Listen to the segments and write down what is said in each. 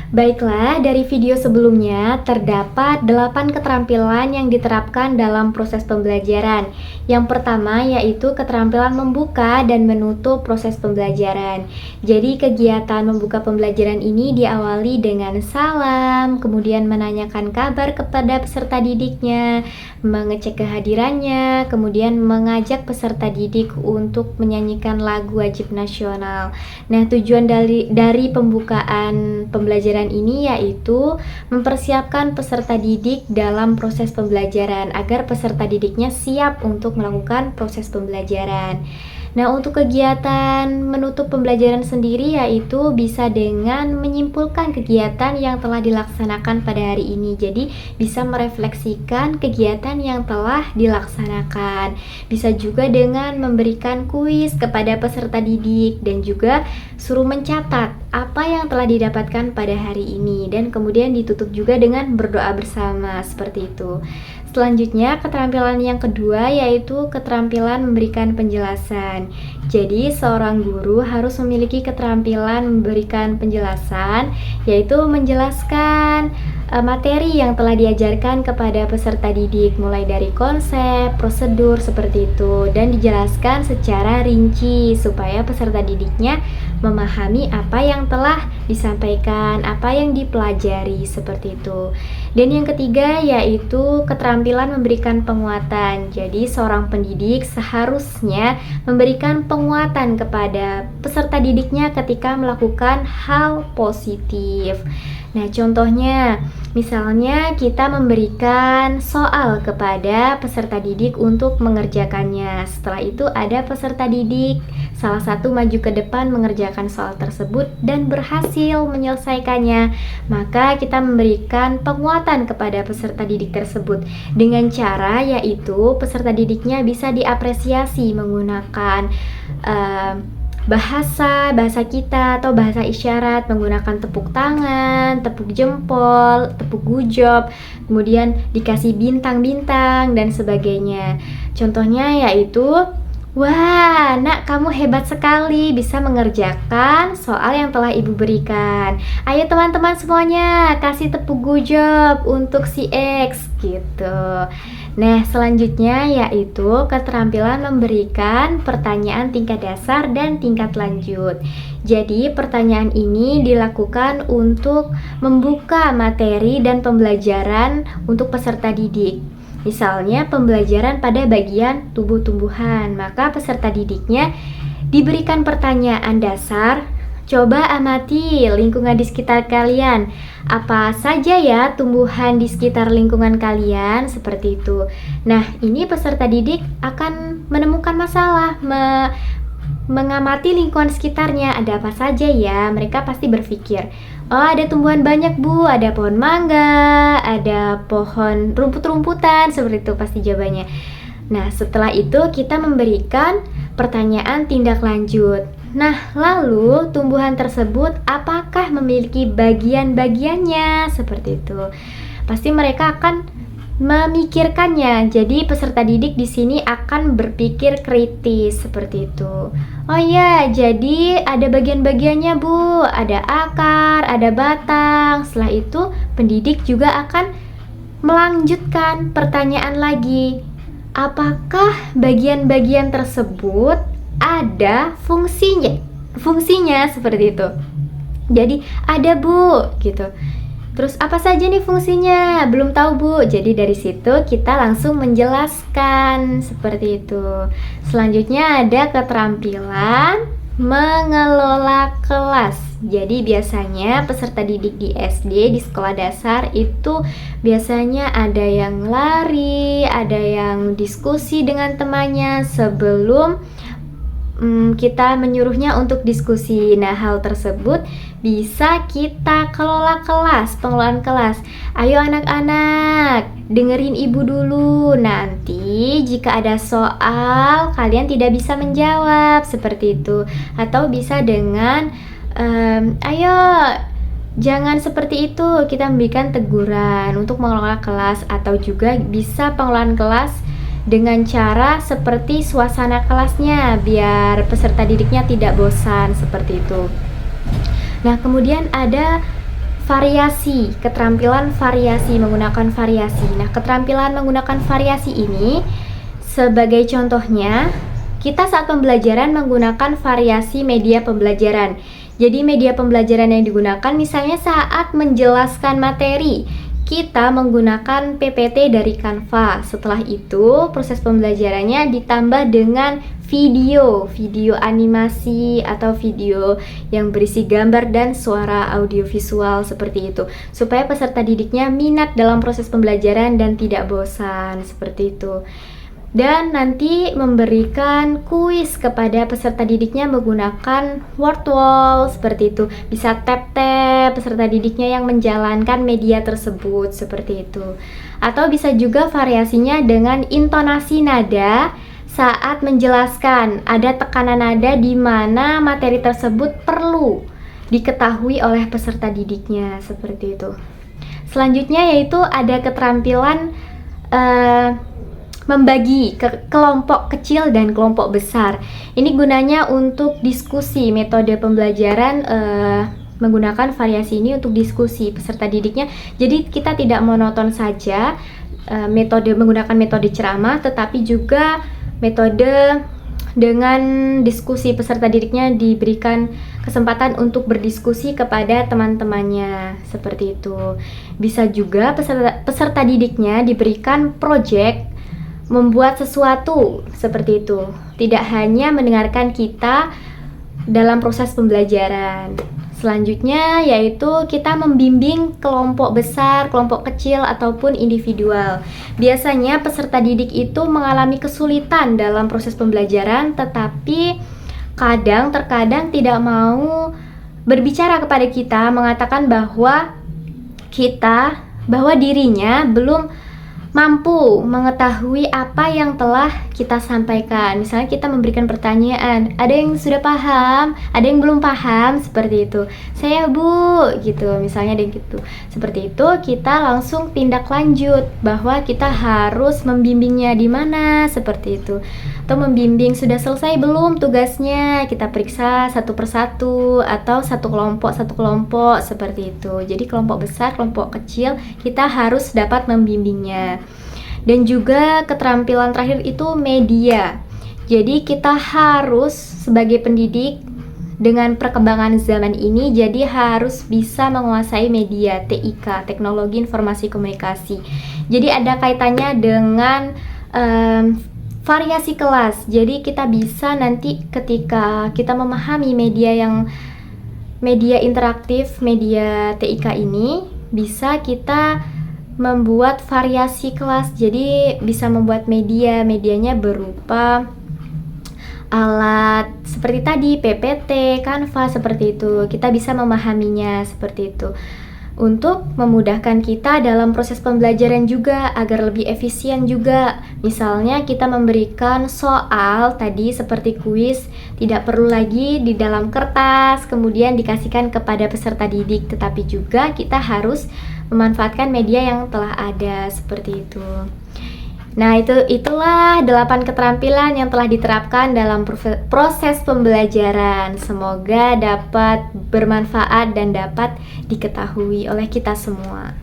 Baiklah, dari video sebelumnya terdapat 8 keterampilan yang diterapkan dalam proses pembelajaran. Yang pertama yaitu keterampilan membuka dan menutup proses pembelajaran. Jadi kegiatan membuka pembelajaran ini diawali dengan salam, kemudian menanyakan kabar kepada peserta didiknya, mengecek kehadirannya, kemudian mengajak peserta didik untuk menyanyikan lagu wajib nasional. Nah, tujuan dari pembukaan pembelajaran ini yaitu mempersiapkan peserta didik dalam proses pembelajaran agar peserta didiknya siap untuk melakukan proses pembelajaran. Nah, untuk kegiatan menutup pembelajaran sendiri yaitu bisa dengan menyimpulkan kegiatan yang telah dilaksanakan pada hari ini. Jadi, bisa merefleksikan kegiatan yang telah dilaksanakan. Bisa juga dengan memberikan kuis kepada peserta didik dan juga suruh mencatat apa yang telah didapatkan pada hari ini dan kemudian ditutup juga dengan berdoa bersama seperti itu. Selanjutnya, keterampilan yang kedua yaitu keterampilan memberikan penjelasan. Jadi, seorang guru harus memiliki keterampilan memberikan penjelasan, yaitu menjelaskan materi yang telah diajarkan kepada peserta didik, mulai dari konsep, prosedur seperti itu, dan dijelaskan secara rinci supaya peserta didiknya memahami apa yang telah disampaikan, apa yang dipelajari seperti itu. Dan yang ketiga yaitu keterampilan memberikan penguatan. Jadi seorang pendidik seharusnya memberikan penguatan kepada peserta didiknya ketika melakukan hal positif. Nah, contohnya, misalnya kita memberikan soal kepada peserta didik untuk mengerjakannya. Setelah itu ada peserta didik, salah satu maju ke depan mengerjakan soal tersebut dan berhasil menyelesaikannya. Maka kita memberikan penguatan kepada peserta didik tersebut dengan cara yaitu peserta didiknya bisa diapresiasi menggunakan bahasa kita atau bahasa isyarat, menggunakan tepuk tangan, tepuk jempol, tepuk gujob, kemudian dikasih bintang-bintang dan sebagainya. Contohnya yaitu, wah, nak, kamu hebat sekali bisa mengerjakan soal yang telah ibu berikan. Ayo teman-teman semuanya kasih tepuk gujob untuk si X gitu. Nah, selanjutnya yaitu keterampilan memberikan pertanyaan tingkat dasar dan tingkat lanjut. Jadi, pertanyaan ini dilakukan untuk membuka materi dan pembelajaran untuk peserta didik. Misalnya, pembelajaran pada bagian tubuh tumbuhan, maka peserta didiknya diberikan pertanyaan dasar. Coba amati lingkungan di sekitar kalian. Apa saja ya tumbuhan di sekitar lingkungan kalian? Seperti itu. Nah, ini peserta didik akan menemukan masalah, mengamati lingkungan sekitarnya. Ada apa saja ya? Mereka pasti berpikir, oh, ada tumbuhan banyak bu, ada pohon mangga, ada pohon rumput-rumputan, seperti itu pasti jawabannya. Nah, setelah itu kita memberikan pertanyaan tindak lanjut. Nah, lalu tumbuhan tersebut apakah memiliki bagian-bagiannya? Seperti itu. Pasti mereka akan memikirkannya. Jadi peserta didik di sini akan berpikir kritis seperti itu. Oh iya, jadi ada bagian-bagiannya bu, ada akar, ada batang. Setelah itu pendidik juga akan melanjutkan pertanyaan lagi. Apakah bagian-bagian tersebut ada fungsinya seperti itu. Jadi ada bu gitu. Terus apa saja nih fungsinya? Belum tahu bu. Jadi dari situ kita langsung menjelaskan seperti itu. Selanjutnya ada keterampilan mengelola kelas. Jadi biasanya peserta didik di SD, di sekolah dasar itu biasanya ada yang lari, ada yang diskusi dengan temannya sebelum kita menyuruhnya untuk diskusi. Nah, hal tersebut bisa kita kelola kelas, pengelolaan kelas. Ayo anak-anak, dengerin ibu dulu. Nanti jika ada soal, kalian tidak bisa menjawab, seperti itu. Atau bisa dengan, ayo jangan seperti itu, kita memberikan teguran untuk mengelola kelas. Atau juga bisa pengelolaan kelas dengan cara seperti suasana kelasnya biar peserta didiknya tidak bosan seperti itu. Nah, kemudian ada variasi, keterampilan variasi, menggunakan variasi. Nah, keterampilan menggunakan variasi ini sebagai contohnya, kita saat pembelajaran menggunakan variasi media pembelajaran. Jadi media pembelajaran yang digunakan misalnya saat menjelaskan materi, kita menggunakan PPT dari Canva. Setelah itu, proses pembelajarannya ditambah dengan video animasi atau video yang berisi gambar dan suara audiovisual seperti itu. Supaya peserta didiknya minat dalam proses pembelajaran dan tidak bosan seperti itu. Dan nanti memberikan kuis kepada peserta didiknya menggunakan word wall seperti itu. Bisa tap-tap peserta didiknya yang menjalankan media tersebut seperti itu. Atau bisa juga variasinya dengan intonasi nada saat menjelaskan. Ada tekanan nada di mana materi tersebut perlu diketahui oleh peserta didiknya seperti itu. Selanjutnya yaitu ada keterampilan membagi ke kelompok kecil dan kelompok besar. Ini gunanya untuk diskusi. Metode pembelajaran menggunakan variasi ini untuk diskusi peserta didiknya. Jadi kita tidak monoton saja menggunakan metode ceramah, tetapi juga metode dengan diskusi peserta didiknya diberikan kesempatan untuk berdiskusi kepada teman-temannya seperti itu. Bisa juga peserta didiknya diberikan proyek membuat sesuatu seperti itu, tidak hanya mendengarkan kita dalam proses pembelajaran. Selanjutnya yaitu kita membimbing kelompok besar, kelompok kecil ataupun individual. Biasanya peserta didik itu mengalami kesulitan dalam proses pembelajaran, tetapi terkadang tidak mau berbicara kepada kita, mengatakan bahwa dirinya belum mampu mengetahui apa yang telah kita sampaikan. Misalnya kita memberikan pertanyaan, ada yang sudah paham, ada yang belum paham, seperti itu. Saya bu, gitu, misalnya ada yang gitu. Seperti itu, kita langsung tindak lanjut bahwa kita harus membimbingnya di mana, seperti itu. Atau membimbing sudah selesai belum tugasnya, kita periksa satu persatu atau satu kelompok seperti itu. Jadi kelompok besar, kelompok kecil, kita harus dapat membimbingnya. Dan juga keterampilan terakhir itu media. Jadi kita harus sebagai pendidik dengan perkembangan zaman ini, jadi harus bisa menguasai media TIK, Teknologi Informasi Komunikasi. Jadi ada kaitannya dengan variasi kelas. Jadi kita bisa nanti ketika kita memahami media interaktif, media TIK ini, bisa kita membuat variasi kelas. Jadi bisa membuat medianya berupa alat seperti tadi, PPT, Canva, seperti itu. Kita bisa memahaminya seperti itu. Untuk memudahkan kita dalam proses pembelajaran juga, agar lebih efisien juga. Misalnya kita memberikan soal tadi seperti kuis, tidak perlu lagi di dalam kertas kemudian dikasihkan kepada peserta didik, tetapi juga kita harus memanfaatkan media yang telah ada seperti itu. Nah, itulah 8 keterampilan yang telah diterapkan dalam proses pembelajaran. Semoga dapat bermanfaat dan dapat diketahui oleh kita semua.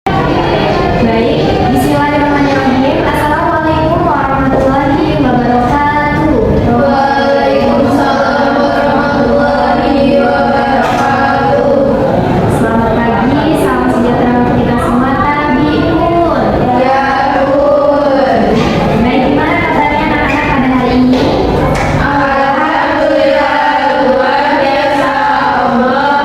Baik, bismillahirrahmanirrahim. Assalamualaikum warahmatullahi wabarakatuh. Waalaikumsalam warahmatullahi wabarakatuh. Selamat pagi, salam sejahtera untuk kita semua. Tabiun. Ya, Bun. Baik, gimana kabarnya anak-anak pada hari ini? Alhamdulillah, luar biasa. Allah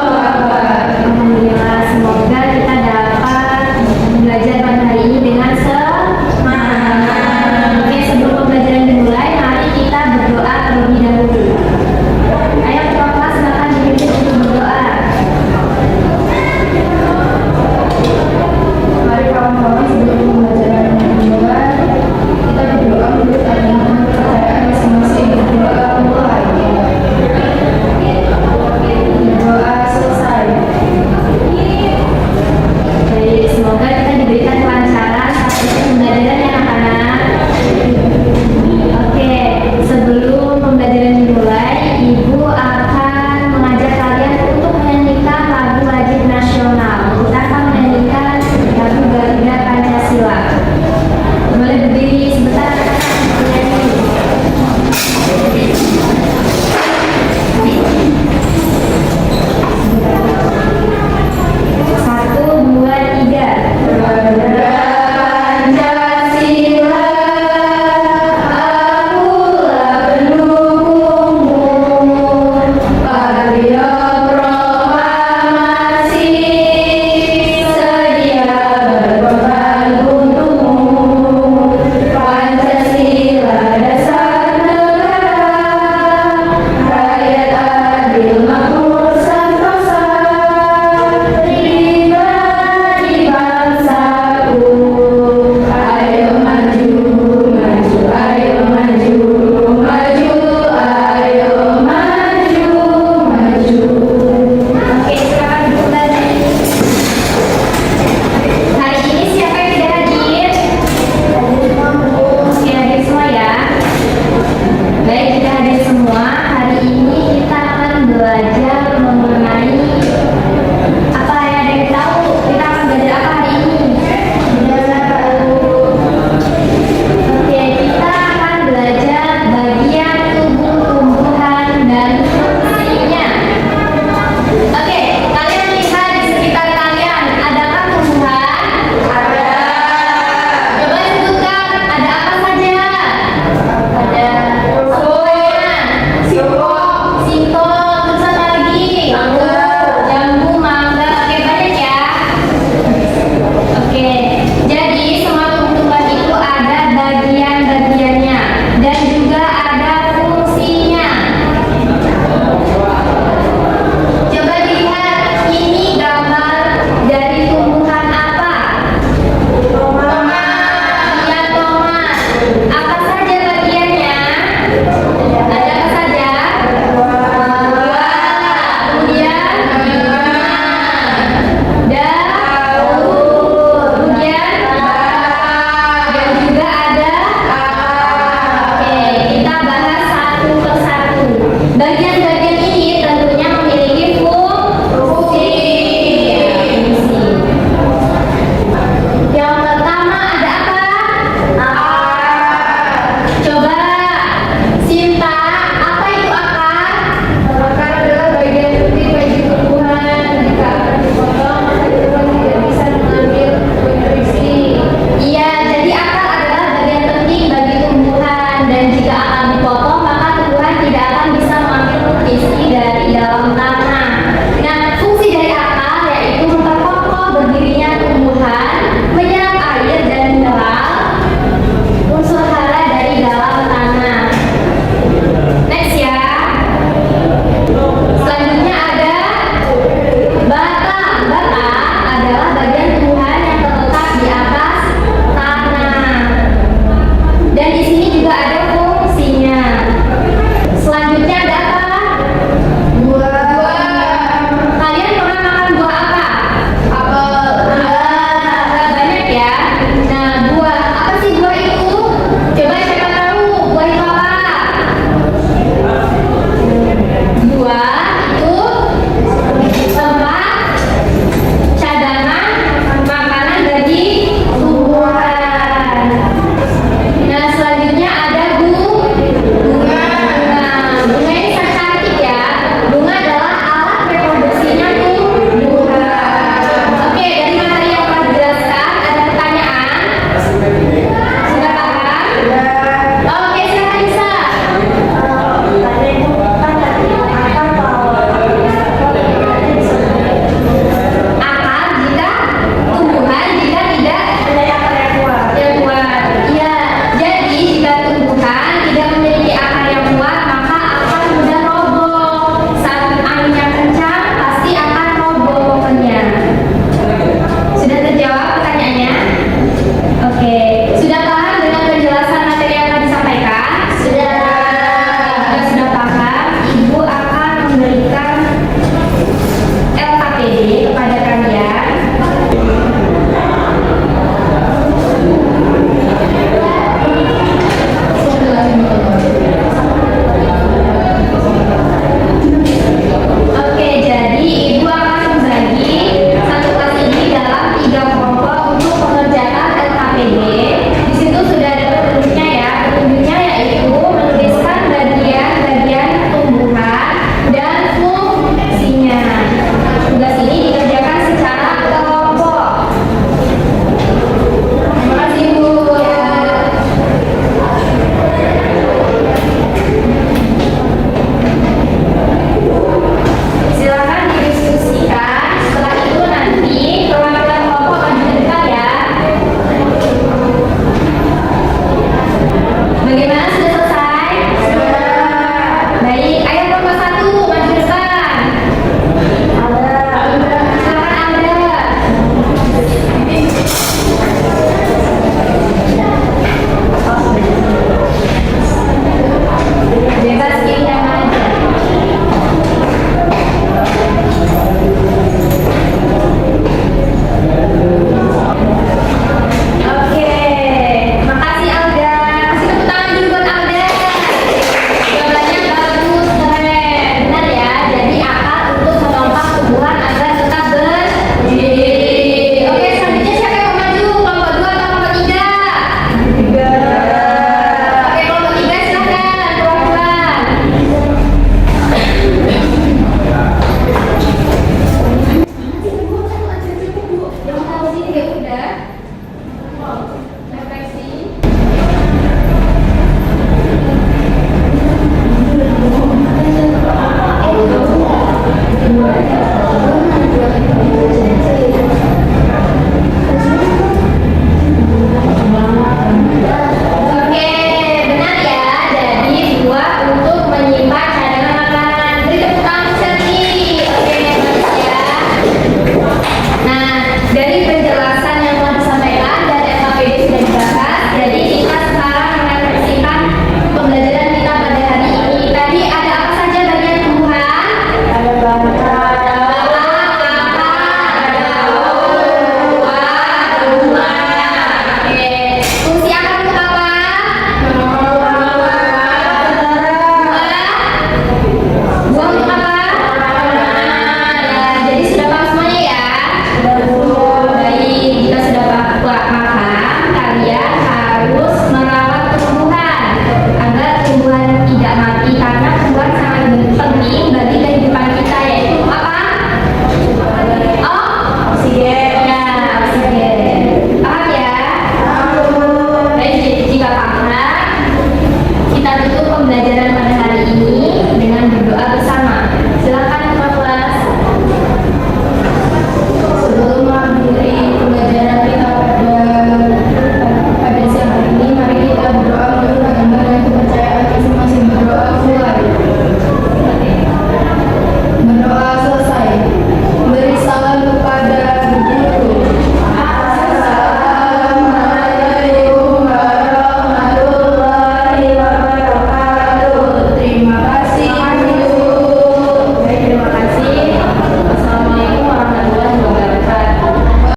juga ada